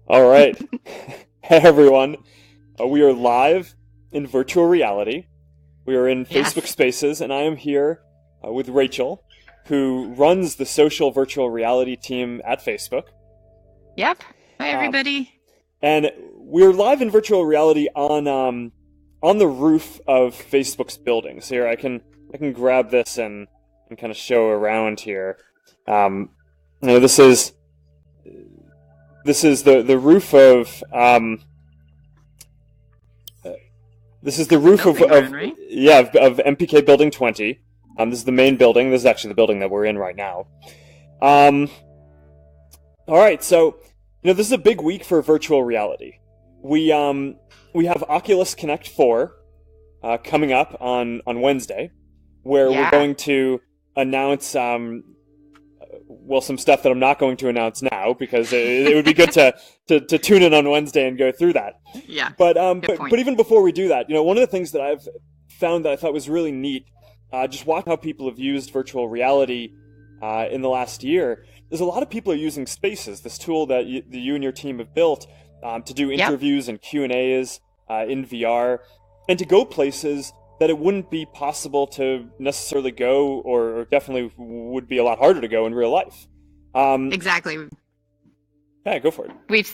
All right. Hey, everyone. We are live in virtual reality. We are in Yes. Facebook Spaces, and I am here with Rachel, who runs the social virtual reality team at Facebook. Yep. Hi, everybody. And we're live in virtual reality on the roof of Facebook's building. So here, I can grab this and kind of show around here. This is the roof of this is the roof of Right? of MPK Building 20. This is the main building. This is actually the building that we're in right now. All right, so this is a big week for virtual reality. We have Oculus Connect 4 coming up on Wednesday, where we're going to announce some stuff that I'm not going to announce now because it would be good to tune in on Wednesday and go through that. Yeah. But even before we do that, one of the things that I've found that I thought was really neat, just watching how people have used virtual reality in the last year, there's a lot of people are using Spaces, this tool that you and your team have built to do interviews and Q&As in VR, and to go places that it wouldn't be possible to necessarily go, or definitely would be a lot harder to go in real life. Exactly. Yeah, go for it. We've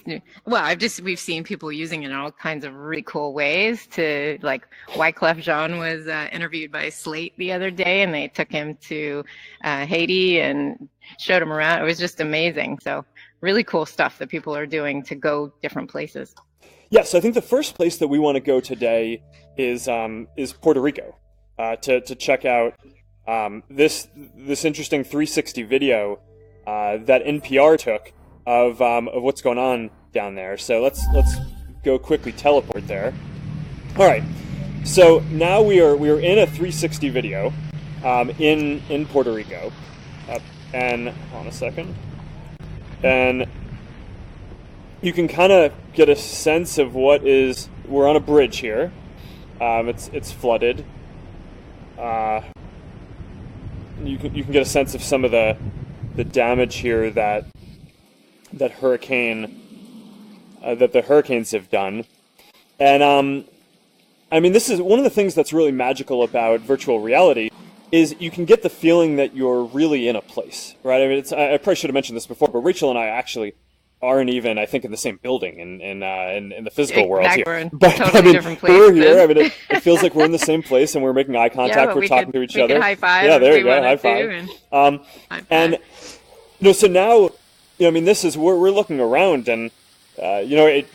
seen people using it in all kinds of really cool ways. Like Wyclef Jean was interviewed by Slate the other day, and they took him to Haiti and showed him around. It was just amazing. So really cool stuff that people are doing to go different places. Yes, I think the first place that we want to go today is Puerto Rico to check out this interesting 360 video that NPR took of what's going on down there. So let's go quickly teleport there. All right, so now we are in a 360 video in Puerto Rico, and hold on a second, and you can kind of get a sense of we're on a bridge here. It's flooded. You can get a sense of some of the damage here that the hurricanes have done. And this is one of the things that's really magical about virtual reality is you can get the feeling that you're really in a place, right? I probably should have mentioned this before, but Rachel and I actually aren't even, I think, in the same building in the physical world here. We're in totally different places. We're here. It feels like we're in the same place and we're making eye contact. We're talking to each other. High five. Yeah, there you go. High five. So now, this is we're looking around, and it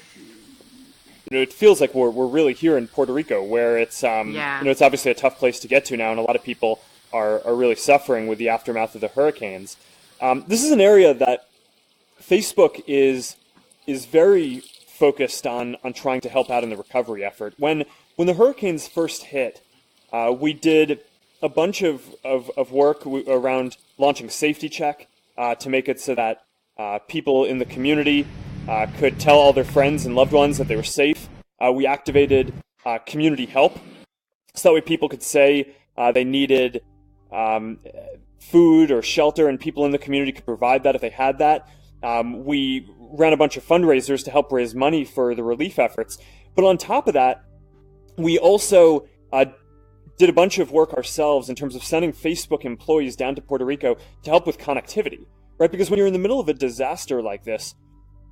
feels like we're really here in Puerto Rico, where it's it's obviously a tough place to get to now, and a lot of people are really suffering with the aftermath of the hurricanes. This is an area that Facebook is very focused on trying to help out in the recovery effort. When the hurricanes first hit, we did a bunch of work around launching Safety Check to make it so that people in the community could tell all their friends and loved ones that they were safe. We activated community help, so that way people could say they needed food or shelter, and people in the community could provide that if they had that. We ran a bunch of fundraisers to help raise money for the relief efforts. But on top of that, we also did a bunch of work ourselves in terms of sending Facebook employees down to Puerto Rico to help with connectivity, right? Because when you're in the middle of a disaster like this,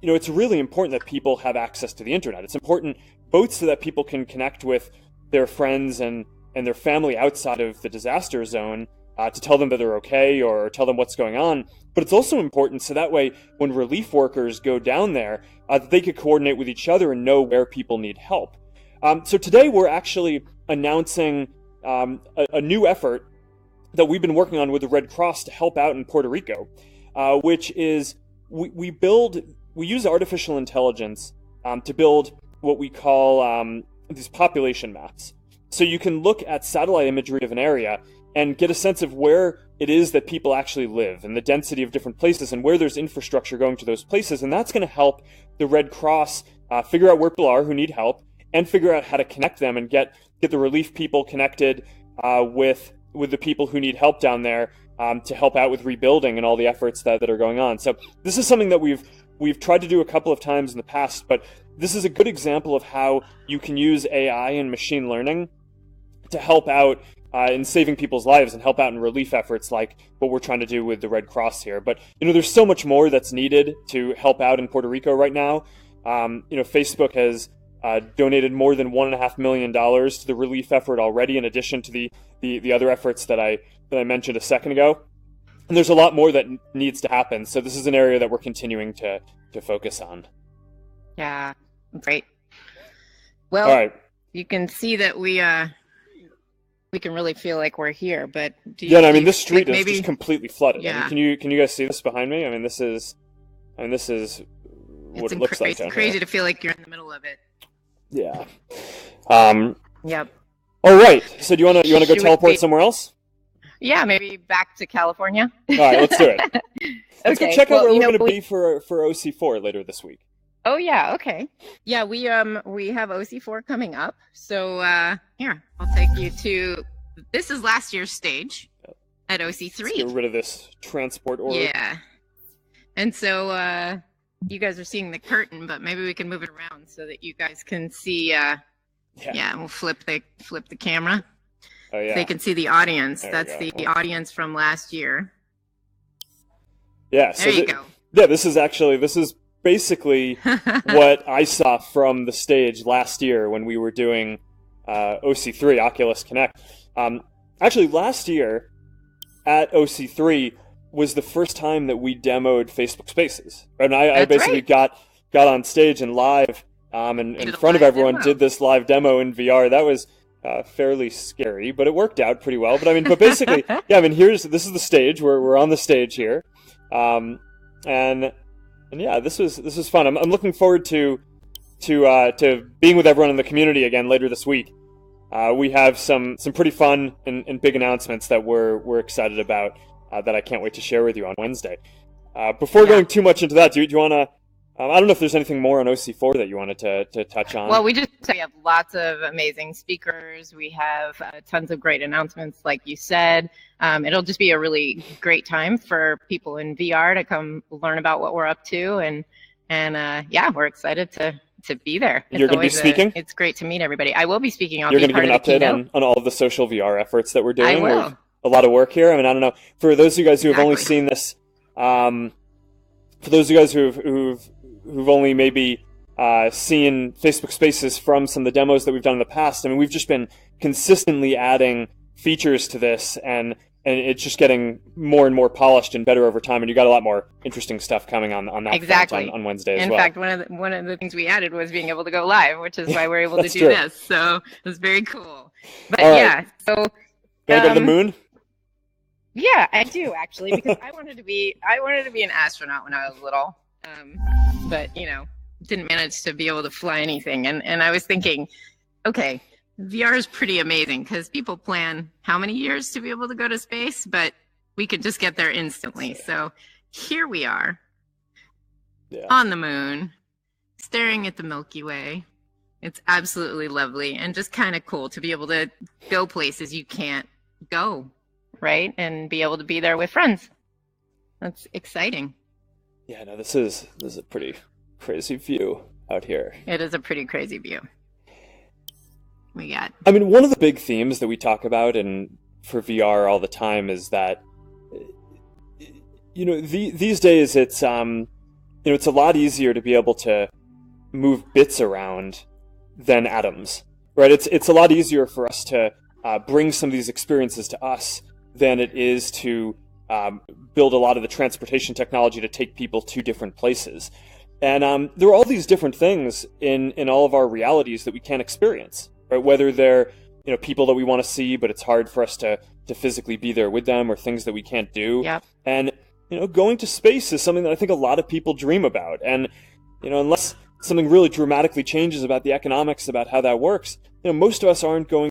it's really important that people have access to the internet. It's important both so that people can connect with their friends and their family outside of the disaster zone, to tell them that they're okay or tell them what's going on. But it's also important so that way when relief workers go down there, they could coordinate with each other and know where people need help. So today we're actually announcing a new effort that we've been working on with the Red Cross to help out in Puerto Rico, which is we use artificial intelligence to build what we call these population maps. So you can look at satellite imagery of an area and get a sense of where it is that people actually live and the density of different places and where there's infrastructure going to those places. And that's going to help the Red Cross figure out where people are who need help and figure out how to connect them and get the relief people connected with the people who need help down there to help out with rebuilding and all the efforts that are going on. So this is something that we've we've tried to do a couple of times in the past, but this is a good example of how you can use AI and machine learning to help out in saving people's lives and help out in relief efforts like what we're trying to do with the Red Cross here. But, there's so much more that's needed to help out in Puerto Rico right now. Facebook has donated more than $1.5 million to the relief effort already, in addition to the other efforts that I mentioned a second ago. And there's a lot more that needs to happen. So this is an area that we're continuing to focus on. Yeah, great. Well, all right. You can see that we can really feel like we're here, but this street is just completely flooded. Yeah. I mean, can you guys see this behind me? I mean, this is what it looks like. It's crazy to feel like you're in the middle of it. Yeah. Yep. All right. So do you want to go teleport somewhere else? Yeah, maybe back to California. All right, let's do it. Let's go check out where we're going to be for OC4 later this week. Oh yeah, okay. Yeah, we have OC4 coming up. So here, I'll take you to. This is last year's stage at OC3. Let's get rid of this transport order. Yeah. And so you guys are seeing the curtain, but maybe we can move it around so that you guys can see. Yeah, we'll flip the camera. Oh yeah. They can see the audience. There That's the audience from last year. Yeah. There you go. Yeah, this is basically what I saw from the stage last year when we were doing OC3, Oculus Connect. Actually, last year at OC3 was the first time that we demoed Facebook Spaces. And I basically got on stage and live and in front of everyone did this live demo in VR. That was fairly scary, but it worked out pretty well. But basically, yeah, this is the stage. We're on the stage here. And yeah, this was fun. I'm looking forward to being with everyone in the community again later this week. We have some pretty fun and big announcements that we're excited about that I can't wait to share with you on Wednesday. Before going too much into that, do you want to? I don't know if there's anything more on OC4 that you wanted to touch on. Well, we have lots of amazing speakers. We have tons of great announcements, like you said. It'll just be a really great time for people in VR to come learn about what we're up to, and yeah, we're excited to be there. You're going to be speaking? It's great to meet everybody. I will be speaking. You're going to give an update on all of the social VR efforts that we're doing. I will. A lot of work here. I mean, I don't know. For those of you guys who have only seen this, for those of you guys who've only maybe seen Facebook Spaces from some of the demos that we've done in the past, I mean, we've just been consistently adding features to this, and it's just getting more and more polished and better over time. And you got a lot more interesting stuff coming on that front on Wednesday as well. In fact, one of the things we added was being able to go live, which is why we're able to do this. So it's very cool. But yeah, so can I go to the moon? Yeah, I do actually, because I wanted to be an astronaut when I was little, but didn't manage to be able to fly anything. And I was thinking, okay, VR is pretty amazing because people plan how many years to be able to go to space, but we could just get there instantly. So here we are on the moon, staring at the Milky Way. It's absolutely lovely and just kind of cool to be able to go places you can't go, right? And be able to be there with friends. That's exciting. Yeah, no, this is a pretty crazy view out here. It is a pretty crazy view. I mean, one of the big themes that we talk about for VR all the time is that, these days it's it's a lot easier to be able to move bits around than atoms, right? It's a lot easier for us to bring some of these experiences to us than it is to build a lot of the transportation technology to take people to different places. And there are all these different things in all of our realities that we can't experience. Right, whether they're people that we want to see, but it's hard for us to physically be there with them, or things that we can't do. Yep. And going to space is something that I think a lot of people dream about. And unless something really dramatically changes about the economics, about how that works, most of us aren't going